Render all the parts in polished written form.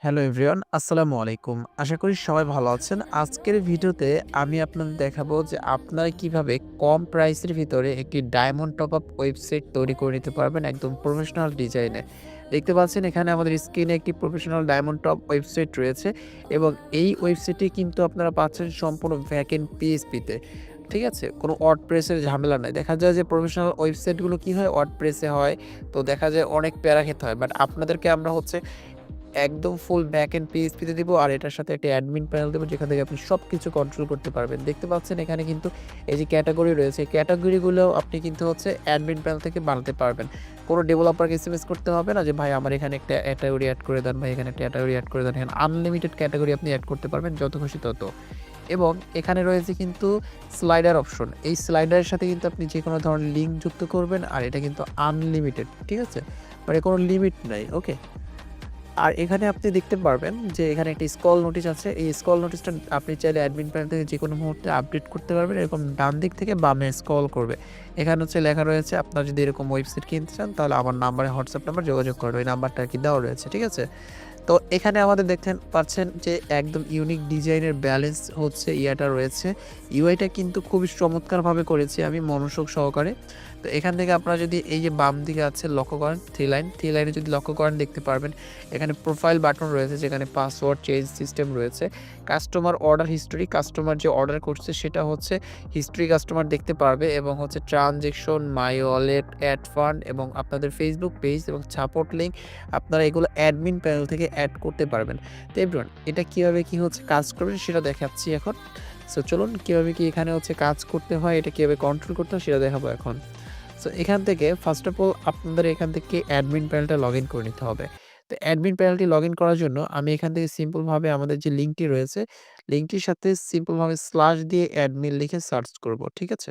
Hello everyone, আসসালামু আলাইকুম। আশা করি সবাই ভালো আছেন। আজকের ভিডিওতে আমি আপনাদের দেখাবো যে আপনারা কিভাবে কম প্রাইসের ভিতরে একটি ডায়মন্ড টপ আপ ওয়েবসাইট তৈরি করে নিতে পারবেন একদম প্রফেশনাল ডিজাইনে। দেখতে পাচ্ছেন এখানে আমাদের স্ক্রিনে একটি প্রফেশনাল ডায়মন্ড টপ ওয়েবসাইট রয়েছে এবং এই ওয়েবসাইটে কিন্তু আপনারা পাচ্ছেন সম্পূর্ণ ব্যাকএন্ড পিএইচপিতে। ঠিক আছে? কোনো ওয়ার্ডপ্রেসের ঝামেলা নাই। দেখা যায় যে প্রফেশনাল ওয়েবসাইটগুলো কি হয় ওয়ার্ডপ্রেসে হয়। তো দেখা যায় অনেক প্যারা খেতে হয়। বাট আপনাদেরকে আমরা একদম ফুল ব্যাকএন্ড পিএইচপিতে দিব আর এটার সাথে একটা অ্যাডমিন প্যানেল দেব যেখান থেকে আপনি সবকিছু কন্ট্রোল করতে পারবেন। দেখতে পাচ্ছেন এখানে কিন্তু এই যে ক্যাটেগরি রয়েছে, এই ক্যাটেগরিগুলোও আপনি কিন্তু অ্যাডমিন প্যানেল থেকে বানাতে পারবেন। কোনো ডেভেলপারকে এসএমএস করতে হবে না যে ভাই আমার এখানে একটা ক্যাটেগরি এড করে দেন, ভাই এখানে একটা ক্যাটেগরি এড করে দেন। এখানে আনলিমিটেড ক্যাটেগরি আপনি এড করতে পারবেন যত খুশি তত। এবং এখানে রয়েছে কিন্তু স্লাইডার অপশন। এই স্লাইডারের সাথে কিন্তু আপনি যেকোনো ধরনের লিঙ্ক যুক্ত করবেন আর এটা কিন্তু আনলিমিটেড। ঠিক আছে? মানে কোনো লিমিট নাই। ওকে? আর এখানে আপনি দেখতে পারবেন যে এখানে একটি স্ক্রল নোটিস আছে। এই স্ক্রল নোটিসটা আপনি চাইলে অ্যাডমিন প্যানেল থেকে যেকোনো মুহূর্তে আপডেট করতে পারবেন। এরকম ডান দিক থেকে বামে স্ক্রল করবে। এখানে লেখা রয়েছে আপনারা যদি এরকম ওয়েবসাইট কিনতে চান তাহলে আমার নাম্বারে হোয়াটসঅ্যাপ নাম্বার যোগাযোগ করবেন। ওই নাম্বারটা আরকি দেওয়া রয়েছে। ঠিক আছে? তো এখানে আমাদের দেখতে পাচ্ছেন যে একদম ইউনিক ডিজাইনের ব্যালেন্স ইয়াটা রয়েছে। ইউআইটা কিন্তু খুবই চমৎকারভাবে করেছি আমি মনোযোগ সহকারে। তো এখান থেকে আপনারা যদি এই যে বাম দিকে আছে লক্ষ্য করেন থ্রি লাইনে যদি লক্ষ্য করেন দেখতে পারবেন এখানে প্রোফাইল বাটন রয়েছে যেখানে পাসওয়ার্ড চেঞ্জ সিস্টেম রয়েছে। কাস্টমার অর্ডার হিস্টোরি, কাস্টমার যে অর্ডার করছে সেটা হিস্ট্রি কাস্টমার দেখতে পারবে এবং transaction, my wallet, add fund এবং আপনাদের ফেসবুক পেজ এবং সাপোর্ট লিঙ্ক আপনারা এগুলো অ্যাডমিন প্যানেল থেকে অ্যাড করতে পারবেন। তো এভরিওয়ান এটা কিভাবে কাজ করবে সেটা দেখাচ্ছি এখন। সো চলুন কিভাবে এখানে কাজ করতে হয়, এটা কিভাবে কন্ট্রোল করতে হয় সেটা দেখাবো এখন। সো এখান থেকে ফার্স্ট অফ অল আপনাদের এখান থেকে অ্যাডমিন প্যানেলটা লগইন করে নিতে হবে। তো অ্যাডমিন প্যানেলটি লগইন করার জন্য আমি এখান থেকে সিম্পলভাবে আমাদের যে লিঙ্কটি রয়েছে, লিঙ্কটির সাথে সিম্পলভাবে স্ল্যাশ দিয়ে অ্যাডমিন লিখে সার্চ করব। ঠিক আছে?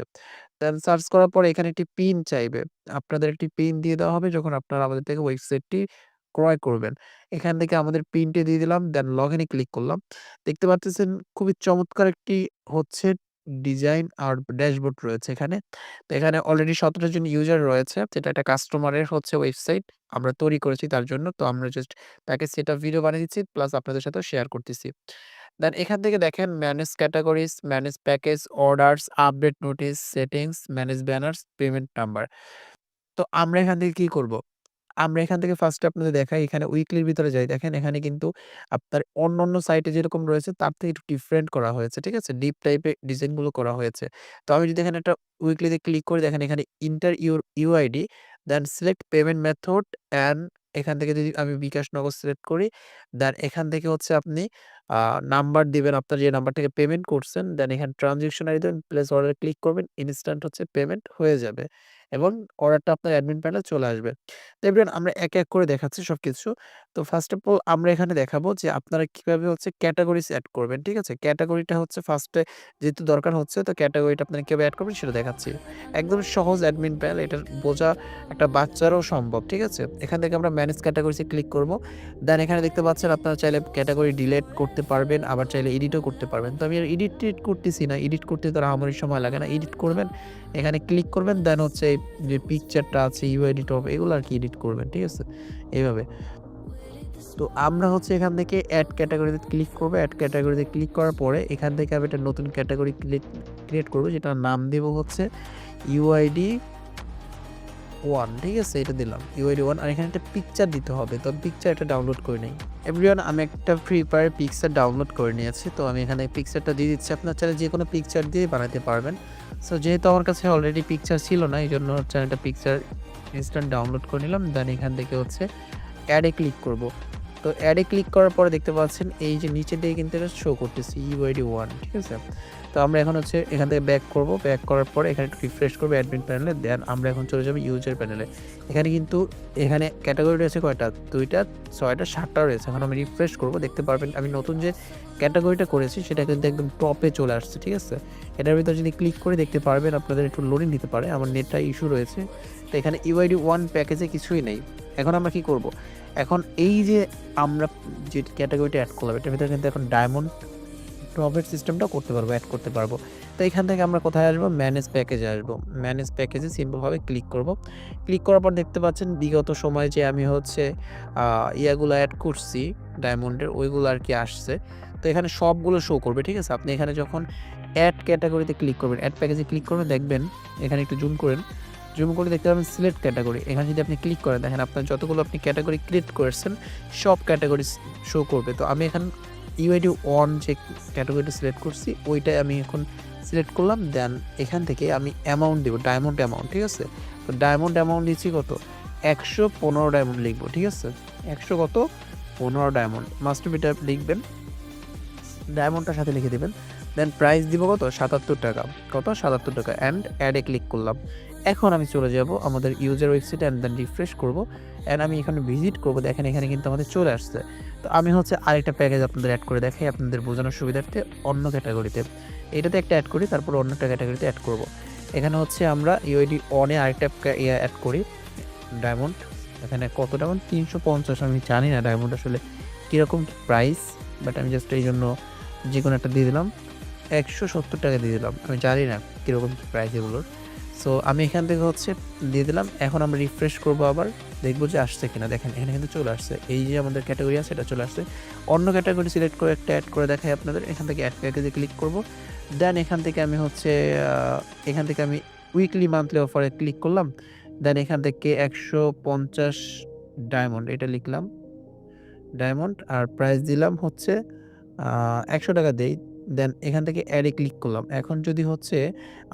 দেন সার্চ করার পরে এখানে একটি পিন চাইবে। আপনাদের একটি পিন দিয়ে দেওয়া হবে যখন আপনারা আমাদের থেকে ওয়েবসাইটটি ক্রয় করবেন। এখান থেকে আমাদের পিনটি দিয়ে দিলাম, দেন লগইন এ ক্লিক করলাম। দেখতে পারতেছেন খুবই চমৎকার একটি হচ্ছে ডিজাইন আর ড্যাশবোর্ড রয়েছে এখানে। তো এখানে অলরেডি ১৭ জন ইউজার রয়েছে। যেটা একটা কাস্টমারের ওয়েবসাইট আমরা তৈরি করেছি তার জন্য। তো আমরা জাস্ট তাকে সেটআপ ভিডিও বানিয়ে দিচ্ছি প্লাস আপনাদের সাথেও শেয়ার করতেছি। দেন এখান থেকে দেখেন manage categories, manage package, orders, update notice, settings, manage banners, payment number. তো আমরা এখান থেকে কি করব? আমরা এখান থেকে ফার্স্ট এ আপনাদের দেখাই এখানে উইকলির ভিতরে যাই। দেখেন এখানে কিন্তু আপনার অন্যান্য সাইটে যেরকম রয়েছে তার থেকে একটু ডিফারেন্ট করা হয়েছে। ঠিক আছে? ডিপ টাইপের ডিজাইন গুলো করা হয়েছে। তো আমি যদি এখানে একটা উইকলিতে ক্লিক করি দেখেন এখানে enter your UID then select payment method and এখান থেকে যদি আমি বিকাশ নগদ সিলেক্ট করি দেন এখান থেকে আপনি আ নাম্বার দিবেন আপনার যে নাম্বার থেকে পেমেন্ট করছেন। দেন এখানে ট্রান্সেকশন আইডি দেবেন, প্লেস অর্ডার ক্লিক করবেন। ইনস্ট্যান্ট পেমেন্ট হয়ে যাবে এবং অর্ডারটা আপনার অ্যাডমিন প্যানেলে চলে আসবে। তো এভরিওয়ান আমরা এক করে দেখাচ্ছি সবকিছু। তো ফার্স্ট অফ অল আমরা এখানে দেখাবো যে আপনারা কিভাবে ক্যাটেগরিজ এড করবেন। ঠিক আছে? ক্যাটেগরিটা ফার্স্ট এ যেহেতু দরকার হচ্ছে তো ক্যাটেগরিটা আপনারা কিভাবে এড করবেন সেটা দেখাচ্ছি। একদম সহজ অ্যাডমিন প্যানেল এটা বোঝা একটা বাচ্চারও সম্ভব। ঠিক আছে? এখান থেকে আমরা ম্যানেজ ক্যাটেগরিজ এ ক্লিক করব। দেন এখানে দেখতে পাচ্ছেন আপনারা চাইলে ক্যাটেগরি ডিলিট করতে পারবেন, আবার চাইলে এডিটও করতে পারবেন। তো আমি আর এডিট করতেছি না। এডিট করতে তো আর আহামরি সময় লাগে না। এডিট করবেন, এখানে ক্লিক করবেন দেন যে পিকচারটা আছে ইউআইডি টপ এগুলো আরকি এডিট করবেন। ঠিক আছে? এভাবে। তো আমরা এখান থেকে এড ক্যাটেগরিতে ক্লিক করব। এড ক্যাটেগরিতে ক্লিক করার পরে এখান থেকে আমি একটা নতুন ক্যাটেগরি ক্রিয়েট করব যেটার নাম দিব ইউআইডি 1 ঠিক আছে? এটা দিলাম। ইউআইডি 1 আর এখানে একটা পিকচার দিতে হবে। তো আমি পিকচার একটা ডাউনলোড করে নেই। এভরিওয়ান আমি একটা ফ্রি ফায়ার পিকচার ডাউনলোড করে নিয়েছি। তো আমি এখানে পিকচারটা দিয়ে দিচ্ছি। আপনারা চাইলে যেকোনো পিকচার দিয়ে বানাতে পারবেন। সো যেহেতু আমার কাছে অলরেডি পিকচার ছিল না এইজন্য একটা পিকচার ইনস্ট্যান্ট ডাউনলোড করে নিলাম। দেন এখান থেকে এড এ ক্লিক করব। তো এড এ ক্লিক করার পরে দেখতে পাচ্ছেন এই যে নিচের দিকে কিন্তু এটা শো করতেছে ইউআইডি 1 ঠিক আছে? তো আমরা এখন এখান থেকে ব্যাক করব। ব্যাক করার পরে এখানে একটু রিফ্রেশ করব অ্যাডমিন প্যানেলে। দেন আমরা এখন চলে যাব ইউজার প্যানেলে। এখানে কিন্তু ক্যাটেগরি রয়েছে কয়টা? ২ টা, ৬ টা, ৭ টা রয়েছে। এখন আমি রিফ্রেশ করব দেখতে পারবেন আমি নতুন যে ক্যাটেগরিটা করেছি সেটা কিন্তু একদম টপে চলে আসছে। ঠিক আছে? এটার ভিতরে যদি ক্লিক করে দেখতে পারবেন আপনাদের একটু লোডিং নিতে পারে। আমার নেটটা ইস্যু রয়েছে। তো এখানে ইউআইডি 1 প্যাকেজে কিছুই নেই। এখন আমরা কি করব? এখন এই যে আমরা যে ক্যাটেগরিটা এড করলাম এটার ভিতরে কিন্তু এখন ডায়মন্ড টপের সিস্টেমটা করতে পারবো, এড করতে পারবো। তো এখান থেকে আমরা কোথায় আসবো? ম্যানেজ প্যাকেজে আসবো। ম্যানেজ প্যাকেজে সিম্পলভাবে ক্লিক করব। ক্লিক করার পর দেখতে পাচ্ছেন বিগত সময়ে যে আমি ইয়াগুলো এড করছি ডায়মন্ডের ওইগুলো আর কি আসছে। তো এখানে সবগুলো শো করবে, ঠিক আছে? আপনি এখানে যখন অ্যাড ক্যাটাগরিতে ক্লিক করবেন, অ্যাড প্যাকেজে ক্লিক করবেন, দেখবেন এখানে একটু জুম করেন। জুম করে দেখতে পাবেন সিলেক্ট ক্যাটাগরি। এখানে যদি আপনি ক্লিক করেন, দেখেন আপনার যতগুলো আপনি ক্যাটাগরি ক্রিয়েট করেছেন সব ক্যাটাগরি শো করবে। তো আমি এখানে ইউআইডি 1 যে ক্যাটাগরিটা সিলেক্ট করছি ওইটাই আমি এখন সিলেক্ট করলাম। দেন এখান থেকে আমি অ্যামাউন্ট দেবো, ডায়মন্ড অ্যামাউন্ট, ঠিক আছে? তো ডায়মন্ড অ্যামাউন্ট দিচ্ছি কত? 115 ডায়মন্ড লিখবো, ঠিক আছে? 100 কত? 15 ডায়মন্ড মাস্ট বিটা লিখবেন, ডায়মন্ডটার সাথে লিখে দিবেন। দেন প্রাইস দিব কত? 77 টাকা। কত? 77 টাকা। অ্যান্ড অ্যাডে ক্লিক করলাম। এখন আমি চলে যাব আমাদের ইউজার ওয়েবসাইটে অ্যান্ড দেন রিফ্রেশ করব। অ্যান্ড আমি এখানে ভিজিট করব। দেখেন এখানে কিন্তু আমাদের চলে আসছে। তো আমি হচ্ছে আরেকটা প্যাকেজ আপনাদের অ্যাড করে দেখাই আপনাদের বোঝানোর সুবিধার্থে অন্য ক্যাটাগরিতে। এটাতে একটা অ্যাড করি, তারপর অন্যটা ক্যাটাগরিতে অ্যাড করব। এখানে হচ্ছে আমরা ইউআইডি 1 এ আরেকটা অ্যাড করি, ডায়মন্ড। এখানে কত ডায়মন্ড? 350। আমি জানি না ডায়মন্ড আসলে কীরকম প্রাইস, বাট আমি জাস্ট এই জন্য যে কোনো একটা দিয়ে দিলাম। 170 টাকা দিয়ে দিলাম। আমি জানি না কীরকম প্রাইস এগুলোর। সো আমি এখান থেকে হচ্ছে দিয়ে দিলাম। এখন আমরা রিফ্রেশ করবো, আবার দেখবো যে আসছে কিনা। দেখেন এখানে কিন্তু চলে আসছে, এই যে আমাদের ক্যাটাগরি আছে এটা চলে আসছে। অন্য ক্যাটাগরি সিলেক্ট করে একটা অ্যাড করে দেখাই আপনাদের। এখান থেকে অ্যাড প্যাকেজে ক্লিক করব। দেন এখান থেকে আমি হচ্ছে উইকলি মান্থলি অফারে ক্লিক করলাম। দেন এখান থেকে 150 ডায়মন্ড এটা লিখলাম, ডায়মন্ড। আর প্রাইস দিলাম হচ্ছে 100 টাকা দেই। দেন এখান থেকে অ্যাডে ক্লিক করলাম। এখন যদি হচ্ছে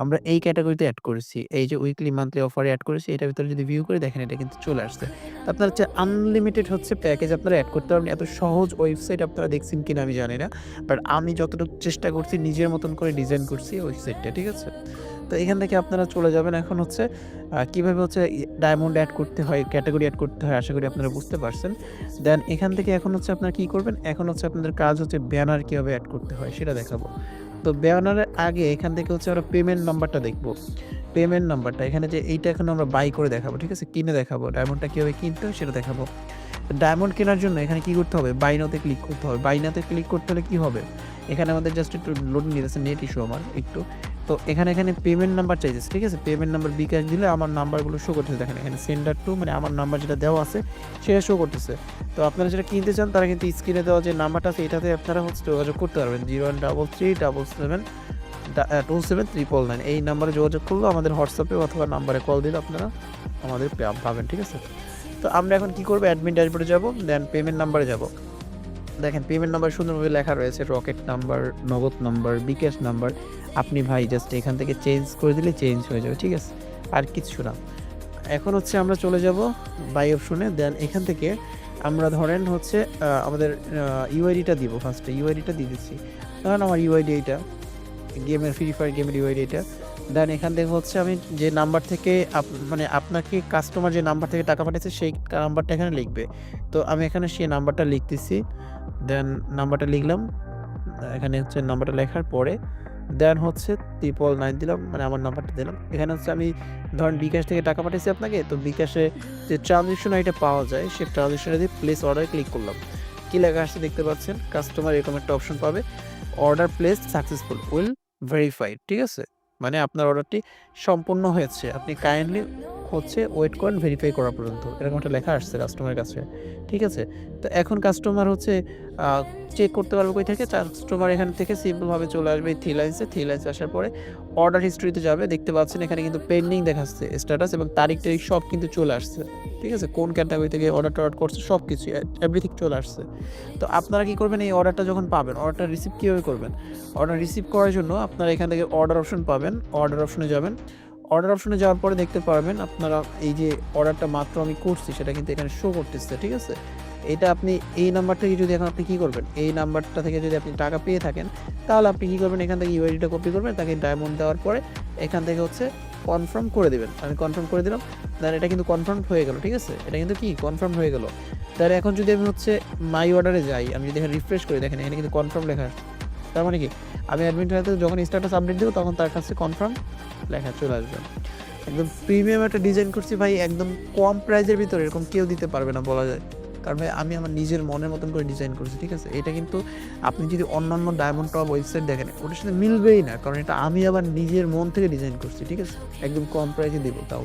আমরা এই ক্যাটাগরিতে অ্যাড করেছি, এই যে উইকলি মান্থলি অফারে অ্যাড করেছি, এটার ভিতরে যদি ভিউ করে দেখেন এটা কিন্তু চলে আসছে। আপনারা হচ্ছে আনলিমিটেড হচ্ছে প্যাকেজ আপনারা অ্যাড করতে পারবেন। এত সহজ ওয়েবসাইট আপনারা দেখছেন কিনা আমি জানি না। বাট আমি যতটুকু চেষ্টা করছি নিজের মতন করে ডিজাইন করছি ওয়েবসাইটটা, ঠিক আছে? তো এখান থেকে আপনারা চলে যাবেন। এখন হচ্ছে কীভাবে হচ্ছে ডায়মন্ড অ্যাড করতে হয়, ক্যাটাগরি অ্যাড করতে হয়, আশা করি আপনারা বুঝতে পারছেন। দেন এখান থেকে এখন হচ্ছে আপনারা কী করবেন, এখন হচ্ছে আপনাদের কাজ হচ্ছে ব্যানার কীভাবে অ্যাড করতে হয় সেটা দেখাবো। তো ব্যানারের আগে এখান থেকে হচ্ছে আমরা পেমেন্ট নাম্বারটা দেখবো। পেমেন্ট নাম্বারটা এখানে যে এইটা এখন আমরা বাই করে দেখাবো, ঠিক আছে? কিনে দেখাবো, ডায়মন্ডটা কীভাবে কিনতে হয় সেটা দেখাবো। ডায়মন্ড কেনার জন্য এখানে কী করতে হবে? বাই নাওতে ক্লিক করতে হবে। বাই নাওতে ক্লিক করতে হলে কী হবে? এখানে আমাদের জাস্ট একটু লোডিং নিতেছে, নেট ইস্যু আমার একটু। তো এখানে পেমেন্ট নাম্বার চাইতেছে, ঠিক আছে? পেমেন্ট নাম্বার বিকাশ দিলে আমার নাম্বারগুলো শো করতেছে। দেখেন এখানে সেন্ডার টু মানে আমার নাম্বার যেটা দেওয়া আছে সেটা শো করতেছে। তো আপনারা যেটা কিনতে চান তারা কিন্তু স্ক্রিনে দেওয়া যে নাম্বারটা আছে এটাতে আপনারা হচ্ছে যোগাযোগ করতে পারবেন। 0133772799 এই নাম্বারে যোগাযোগ করলেও আমাদের হোয়াটসঅ্যাপে অথবা নাম্বারে কল দিলে আপনারা আমাদের পাবেন, ঠিক আছে? তো আমরা এখন কী করবো? অ্যাডমিন ড্যাশবোর্ডে যাবো, দেন পেমেন্ট নাম্বারে যাব। দেখেন পেমেন্ট নাম্বার সুন্দরভাবে লেখা রয়েছে, রকেট নাম্বার, নগদ নাম্বার, বিকাশ নাম্বার। আপনি ভাই জাস্ট এখান থেকে চেঞ্জ করে দিলে চেঞ্জ হয়ে যাবে, ঠিক আছে? আর কিচ্ছু না। এখন হচ্ছে আমরা চলে যাব বাই অপশনে। দেন এখান থেকে আমরা ধরেন হচ্ছে আমাদের ইউআইডিটা দিব। ফার্স্টে ইউআইডিটা দিয়ে দিচ্ছি। ধরেন আমার ইউআইডি এইটা, গেমের ফ্রি ফায়ার গেমের ইউআইডি এটা। দেন এখান থেকে হচ্ছে আমি যে নাম্বার থেকে মানে আপনাকে কাস্টমার যে নাম্বার থেকে টাকা পাঠিয়েছে সেই নাম্বারটা এখানে লিখবে। তো আমি এখানে সেই নাম্বারটা লিখতেছি। দেন নাম্বারটা লিখলাম। এখানে হচ্ছে নাম্বারটা লেখার পরে দেন হচ্ছে 999 দিলাম, মানে আমার নাম্বারটা দিলাম। এখানে হচ্ছে আমি ধরেন বিকাশ থেকে টাকা পাঠিয়েছি আপনাকে। তো বিকাশে যে ট্রানজ্যাকশন আইডিটা পাওয়া যায় সেই ট্রানজ্যাকশন আইডি প্লেস অর্ডারে ক্লিক করলাম। কী লেখা আসছে দেখতে পাচ্ছেন? কাস্টমার এরকম একটা অপশন পাবে, order placed successful will verified, ঠিক আছে? মানে আপনার অর্ডারটি সম্পূর্ণ হয়েছে, আপনি কাইন্ডলি হচ্ছে ওয়েট করেন ভেরিফাই করা পর্যন্ত, এরকম একটা লেখা আসছে কাস্টমারের কাছে, ঠিক আছে? তো এখন কাস্টমার হচ্ছে চেক করতে পারবে কই থেকে? কাস্টমার এখান থেকে সিম্পলভাবে চলে আসবে এই থ্রি লাইন্সে আসার পরে অর্ডার হিস্ট্রিতে যাবে। দেখতে পাচ্ছেন এখানে কিন্তু পেন্ডিং দেখাচ্ছে স্ট্যাটাস এবং তারিখ সব কিন্তু চলে আসছে, ঠিক আছে? কোন ক্যাটাগরি থেকে অর্ডার করছে সব কিছু এভরিথিং চলে আসছে। তো আপনারা কী করবেন? এই অর্ডারটা যখন পাবেন, অর্ডারটা রিসিভ কীভাবে করবেন? অর্ডার রিসিভ করার জন্য আপনারা এখান থেকে অর্ডার অপশন পাবেন, অর্ডার অপশনে যাবেন। অর্ডার অপশনে যাওয়ার পরে দেখতে পারবেন আপনারা এই যে অর্ডারটা মাত্র আমি করছি সেটা কিন্তু এখানে শো করতেছে, ঠিক আছে? এটা আপনি এই নাম্বার থেকে যদি এখন আপনি কী করবেন? এই নাম্বারটা থেকে যদি আপনি টাকা পেয়ে থাকেন তাহলে আপনি কী করবেন? এখান থেকে ইউআইডিটা কপি করবেন, তাকে ডায়মন্ড দেওয়ার পরে এখান থেকে হচ্ছে কনফার্ম করে দেবেন। আমি কনফার্ম করে দিলাম। দেন এটা কিন্তু কনফার্ম হয়ে গেল, ঠিক আছে? এটা কিন্তু কি কনফার্ম হয়ে গেল। তাহলে এখন যদি আমি হচ্ছে মাই অর্ডারে যাই, আমি যদি এখানে রিফ্রেশ করি, দেখেন এখানে কিন্তু কনফার্ম লেখা আছে। তার মানে কি আমি অ্যাডমিনের হাতে যখন স্ট্যাটাস আপডেট দেবো তখন তার কাছে কনফার্ম লেখা চলে আসবে। একদম প্রিমিয়াম একটা ডিজাইন করছি ভাই, একদম কম প্রাইজের ভিতরে এরকম কেউ দিতে পারবে না বলা যায়। কারণ ভাই আমি আমার নিজের মনের মতন করে ডিজাইন করছি, ঠিক আছে? এটা কিন্তু আপনি যদি অন্যান্য ডায়মন্ড টপ ওয়েবসাইট দেখেন ওটার সাথে মিলবেই না, কারণ এটা আমি আবার নিজের মন থেকে ডিজাইন করছি, ঠিক আছে? একদম কম প্রাইসে দেবো তাও।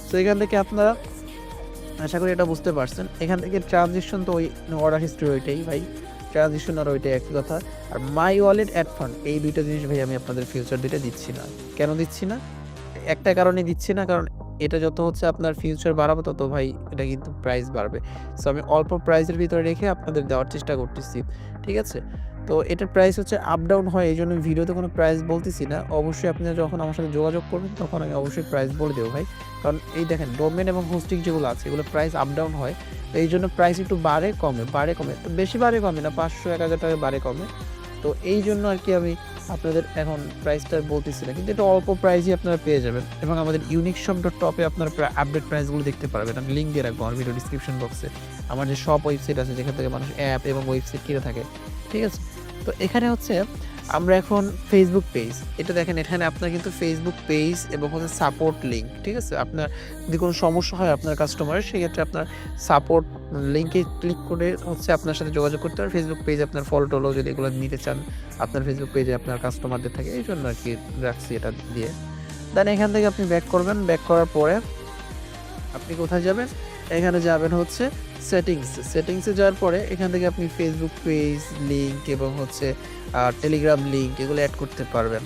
তো এখান থেকে আপনারা আশা করি এটা বুঝতে পারছেন। এখান থেকে ট্রানজেকশন তো ওই অর্ডার হিস্ট্রি ওইটাই ভাই। ট্রানজেকশন আর ওইটাই একই কথা। আর মাই ওয়ালেট অ্যাড ফান্ড এই ২ টা জিনিস ভাই আমি আপনাদের ফিউচার ডেটে দিচ্ছি না। কেন দিচ্ছি না? একটা কারণে দিচ্ছি না, কারণ এটা যত হচ্ছে আপনার ফিউচার বাড়াবো তত ভাই এটা কিন্তু প্রাইস বাড়বে। সো আমি অল্প প্রাইসের ভিতরে রেখে আপনাদের দেওয়ার চেষ্টা করতেছি। ঠিক আছে? তো এটার প্রাইস হচ্ছে আপ ডাউন হয়, এইজন্য ভিডিওতে কোনো প্রাইস বলতেছি না। অবশ্যই আপনারা যখন আমার সাথে যোগাযোগ করবেন তখন আমি অবশ্যই প্রাইস বলে দেবো ভাই। কারণ এই দেখেন ডোমেইন এবং হোস্টিং যেগুলো আছে এগুলো প্রাইস আপ ডাউন হয়। তো এইজন্য প্রাইস একটু বাড়ে কমে, বাড়ে কমে। তো বেশি বাড়ে কমে না, ৫০০-১,০০০ টাকা বাড়ে কমে। তো এইজন্য আরকি আমি আপনাদের এখন প্রাইসটা বলতেছি না। কিন্তু এটা অল্প প্রাইসেই আপনারা পেয়ে যাবেন এবং আমাদের uniqueshop.top এ আপনারা আপডেট প্রাইসগুলো দেখতে পারবেন। আমি লিঙ্ক দিয়ে রাখবো আমার ভিডিও ডিসক্রিপশন বক্সে। আমার যে শপ ওয়েবসাইট আছে যেখান থেকে মানুষ অ্যাপ এবং ওয়েবসাইট কিনে থাকে। ঠিক আছে? তো এখানে হচ্ছে আমরা এখন ফেসবুক পেজ, এটা দেখেন এখানে আপনার কিন্তু ফেসবুক পেজ এবং হচ্ছে সাপোর্ট লিঙ্ক। ঠিক আছে? আপনার যদি কোনো সমস্যা হয় আপনার কাস্টমারের, সেক্ষেত্রে আপনার সাপোর্ট লিঙ্কে ক্লিক করে হচ্ছে আপনার সাথে যোগাযোগ করতে পারেন। ফেসবুক পেজ আপনার ফলো-টলো যদি এগুলো নিতে চান, আপনার ফেসবুক পেজে আপনার কাস্টমারদের থাকে, এইজন্য আরকি রাখছি এটা দিয়ে। দেন এখান থেকে আপনি ব্যাক করবেন। ব্যাক করার পরে আপনি কোথায় যাবেন? এখানে যাবেন হচ্ছে সেটিংসে। সেটিংসে যাওয়ার পরে এখান থেকে আপনি ফেসবুক পেজ লিঙ্ক এবং হচ্ছে টেলিগ্রাম লিঙ্ক এগুলো এড করতে পারবেন।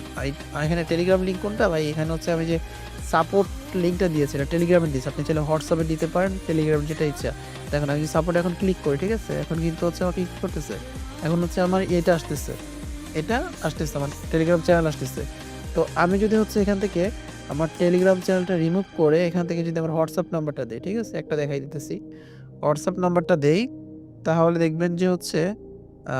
এখানে টেলিগ্রাম লিঙ্ক কোনটা ভাই? এখানে হচ্ছে আমি যে সাপোর্ট লিঙ্কটা দিয়েছি এটা টেলিগ্রামে দিয়েছি। আপনি চাইলে হোয়াটসঅ্যাপে দিতে পারেন, টেলিগ্রাম যেটা ইচ্ছা। দেখেন আমি সাপোর্ট এখন ক্লিক করি, ঠিক আছে? এখন কিন্তু হচ্ছে আমাকে কি করতেছে? এখন হচ্ছে আমার এটা আসতেছে। এটা আসতেছে আমার টেলিগ্রাম চ্যানেল আসতেছে। তো আমি যদি হচ্ছে এখান থেকে আমার টেলিগ্রাম চ্যানেলটা রিমুভ করে এখান থেকে যদি আমার হোয়াটসঅ্যাপ নাম্বারটা দেই, ঠিক আছে? একটা দেখাই দিতেছি। হোয়াটসঅ্যাপ নাম্বারটা দেই, তাহলে দেখবেন যে হচ্ছে আ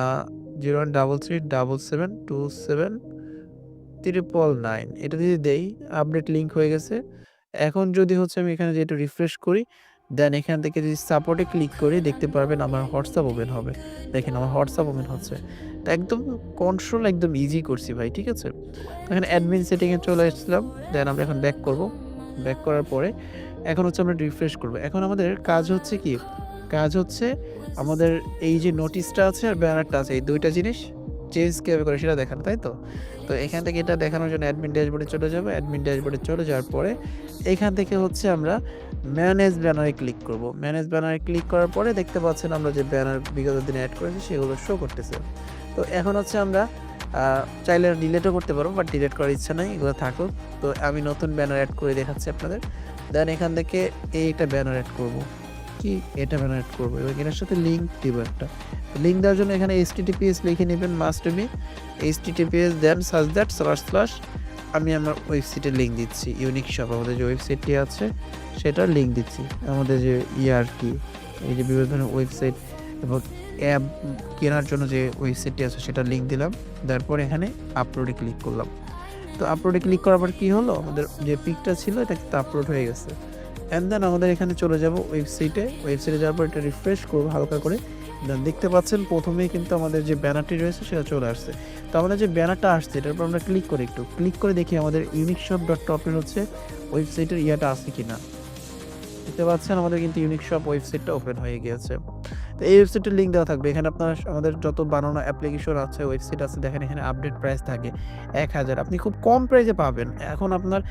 0133772799 এটা যদি দেই, আপডেট লিঙ্ক হয়ে গেছে। এখন যদি হচ্ছে আমি এখানে যেয়ে একটু রিফ্রেশ করি, দেন এখান থেকে যদি সাপোর্টে ক্লিক করি দেখতে পারবেন আমার হোয়াটসঅ্যাপ ওপেন হবে। দেখেন আমার হোয়াটসঅ্যাপ ওপেন হচ্ছে। তো একদম কন্ট্রোল একদম ইজি করছি ভাই, ঠিক আছে? এখানে অ্যাডমিন সেটিং এ চলে আসলাম। দেন আমরা এখন ব্যাক করব। ব্যাক করার পরে এখন হচ্ছে আমরা রিফ্রেশ করব। এখন আমাদের কাজ হচ্ছে কি? কাজ হচ্ছে আমাদের এই যে নোটিশটা আছে আর ব্যানারটা আছে, এই ২ টা জিনিস চেঞ্জ কিভাবে করে সেটা দেখানো, তাই তো? তো এখান থেকে এটা দেখানোর জন্য অ্যাডমিন ড্যাশবোর্ডে চলে যাবো। অ্যাডমিন ড্যাশবোর্ডে চলে যাওয়ার পরে এখান থেকে হচ্ছে আমরা ম্যানেজ ব্যানারে ক্লিক করব। ম্যানেজ ব্যানারে ক্লিক করার পরে দেখতে পাচ্ছেন আমরা যে ব্যানার বিগত দিনে এড করেছি সেগুলো শো করতেছে। তো এখন হচ্ছে আমরা চাইলে ডিলিটও করতে পারবো, বাট ডিলিট করার ইচ্ছা নাই, এগুলো থাকুক। তো আমি নতুন ব্যানার এড করে দেখাচ্ছি আপনাদের। দেন এখান থেকে এইটা ব্যানার এড করব। কি এটা ব্যানার এড করব এবং এটার সাথে লিঙ্ক দিব একটা। লিঙ্ক দেওয়ার জন্য এখানে https লিখে নেবেন, must be https then search that slash আমি আমার ওয়েবসাইটের লিঙ্ক দিচ্ছি। ইউনিক শপ আমাদের যে ওয়েবসাইটটি আছে সেটার লিঙ্ক দিচ্ছি। আমাদের যে কি এই যে বিভিন্ন ধরনের ওয়েবসাইট এবং অ্যাপ কেনার জন্য যে ওয়েবসাইটটি আছে সেটার লিঙ্ক দিলাম। তারপর এখানে আপলোডে ক্লিক করলাম। তো আপলোডে ক্লিক করার পর কি হলো? আমাদের যে পিকটা ছিল এটা কিন্তু আপলোড হয়ে গেছে। অ্যান্ড দেন আমাদের এখানে চলে যাব ওয়েবসাইটে। ওয়েবসাইটে যাওয়ার পর এটা রিফ্রেশ করব হালকা করে। দেন দেখতে পাচ্ছেন প্রথমেই কিন্তু আমাদের যে ব্যানারটি রয়েছে সেটা চলে আসছে। তো আমাদের যে ব্যানারটা আসছে এটার উপর আমরা ক্লিক করি, একটু ক্লিক করে দেখি আমাদের uniqueshop.top এর হচ্ছে ওয়েবসাইটের ইয়াটা আছে কিনা। দেখতে পাচ্ছেন আমাদের কিন্তু ইউনিক শপ ওয়েবসাইটটা ওপেন হয়ে গিয়েছে। তো এই ওয়েবসাইটের লিঙ্ক দেওয়া থাকবে। এখানে আপনার আমাদের যত বানানো অ্যাপ্লিকেশন আছে, ওয়েবসাইট আছে, দেখেন এখানে আপডেট প্রাইস থাকে ১,০০০। আপনি খুব কম প্রাইসে পাবেন। এখন আপনার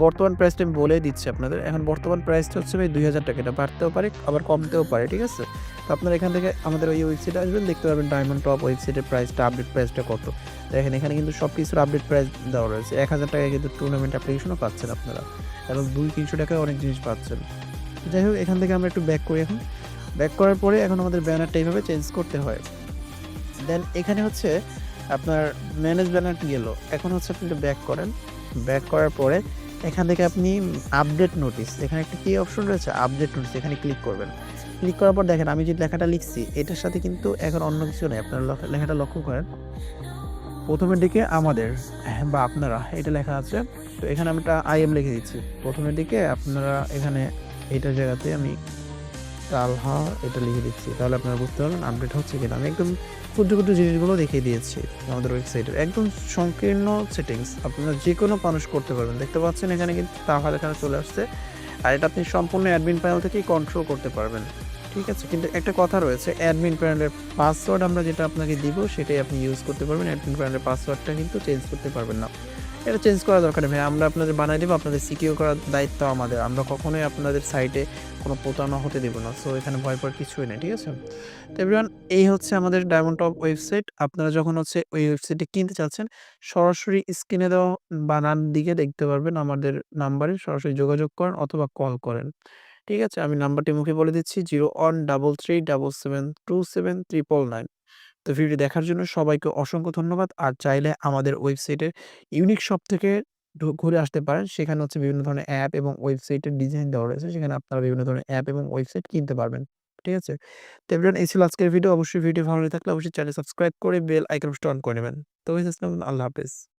বর্তমান প্রাইসটা আমি বলেই দিচ্ছি আপনাদের। এখন বর্তমান প্রাইসটা হচ্ছে ভাই ৳২,০০০ এটা বাড়তেও পারে আবার কমতেও পারে, ঠিক আছে? তো আপনারা এখান থেকে আমাদের ওই ওয়েবসাইটে আসবেন, দেখতে পারবেন ডায়মন্ড টপ ওয়েবসাইটের প্রাইসটা, আপডেট প্রাইসটা কত। দেখেন এখানে কিন্তু সব কিছুর আপডেট প্রাইস দেওয়া রয়েছে। ৳১,০০০ কিন্তু টুর্নামেন্ট অ্যাপ্লিকেশনও পাচ্ছেন আপনারা এবং ৳200-300 অনেক জিনিস পাচ্ছেন। যাই হোক এখান থেকে আমরা একটু ব্যাক করি এখন। ব্যাক করার পরে এখন আমাদের ব্যানারটা এইভাবে চেঞ্জ করতে হয়। দেন এখানে হচ্ছে আপনার ম্যানেজ ব্যানারটি গেল। এখন হচ্ছে আপনি একটু ব্যাক করেন। ব্যাক করার পরে এখান থেকে আপনি আপডেট নোটিস, এখানে একটা কি অপশন রয়েছে? আপডেট নোটিস, এখানে ক্লিক করবেন। ক্লিক করার পর দেখেন আমি যে লেখাটা লিখছি এটার সাথে কিন্তু এখন অন্য কিছু নেই। আপনারা লেখাটা লক্ষ্য করেন। প্রথমের দিকে আমাদের বা আপনারা এটা লেখা আছে। তো এখানে আমরা আইএম লিখে দিচ্ছি। প্রথমের দিকে আপনারা এখানে এইটার জায়গাতে আমি তালহা এটা লিখে দিচ্ছি। তাহলে আপনারা বুঝতে পারবেন আপডেট হচ্ছে কিনা। আমি একদম ক্ষুদ্র ক্ষুদ্র জিনিসগুলো দেখিয়ে দিয়েছি আমাদের ওয়েবসাইটের। একদম সংকীর্ণ সেটিংস আপনারা যে কোনো মানুষ করতে পারবেন। দেখতে পাচ্ছেন এখানে কিন্তু তালহা লেখাটা চলে আসছে। আর এটা আপনি সম্পূর্ণ অ্যাডমিন প্যানেল থেকেই কন্ট্রোল করতে পারবেন। ঠিক আছে? কিন্তু একটা কথা রয়েছে, অ্যাডমিন প্যানেলের পাসওয়ার্ড আমরা যেটা আপনাকে দিব সেটাই আপনি ইউজ করতে পারবেন। অ্যাডমিন প্যানেলের পাসওয়ার্ডটা কিন্তু চেঞ্জ করতে পারবেন না। এটা চেঞ্জ করার দরকার নেই ভাই। আমরা আপনাদের বানায় দিব। আপনাদের সিকিউর করার দায়িত্ব আমাদের। আমরা কখনোই আপনাদের সাইটে কোনো প্রতারণা হতে দিব না। সো এখানে ভয় পাওয়ার কিছুই নেই। ঠিক আছে? তো এভরিওয়ান এই হচ্ছে আমাদের ডায়মন্ড টপ ওয়েবসাইট। আপনারা যখন হচ্ছে ওই ওয়েবসাইটে কিনতে চাচ্ছেন, সরাসরি স্ক্রিনে দেওয়া বানান দিকে দেখতে পারবেন আমাদের নাম্বারে সরাসরি যোগাযোগ করেন অথবা কল করেন। ঠিক আছে? আমি নাম্বারটি মুখে বলে দিচ্ছি 013377273999। তো ভিডিওটি দেখার জন্য সবাইকে অসংখ্য ধন্যবাদ। আর চাইলে আমাদের ওয়েবসাইটের ইউনিক শপ থেকে ঘুরে আসতে পারেন। সেখানে হচ্ছে বিভিন্ন ধরনের অ্যাপ এবং ওয়েবসাইটের ডিজাইন দেওয়া রয়েছে। সেখানে আপনারা বিভিন্ন ধরনের অ্যাপ এবং ওয়েবসাইট কিনতে পারবেন। ঠিক আছে? তো এভরিওয়ান এই ছিল আজকের ভিডিও। অবশ্যই ভিডিও ভালো লেগে থাকলে অবশ্যই চ্যানেল সাবস্ক্রাইব করে বেল আইকন অন করে নেবেন। তো আল্লাহ হাফেজ।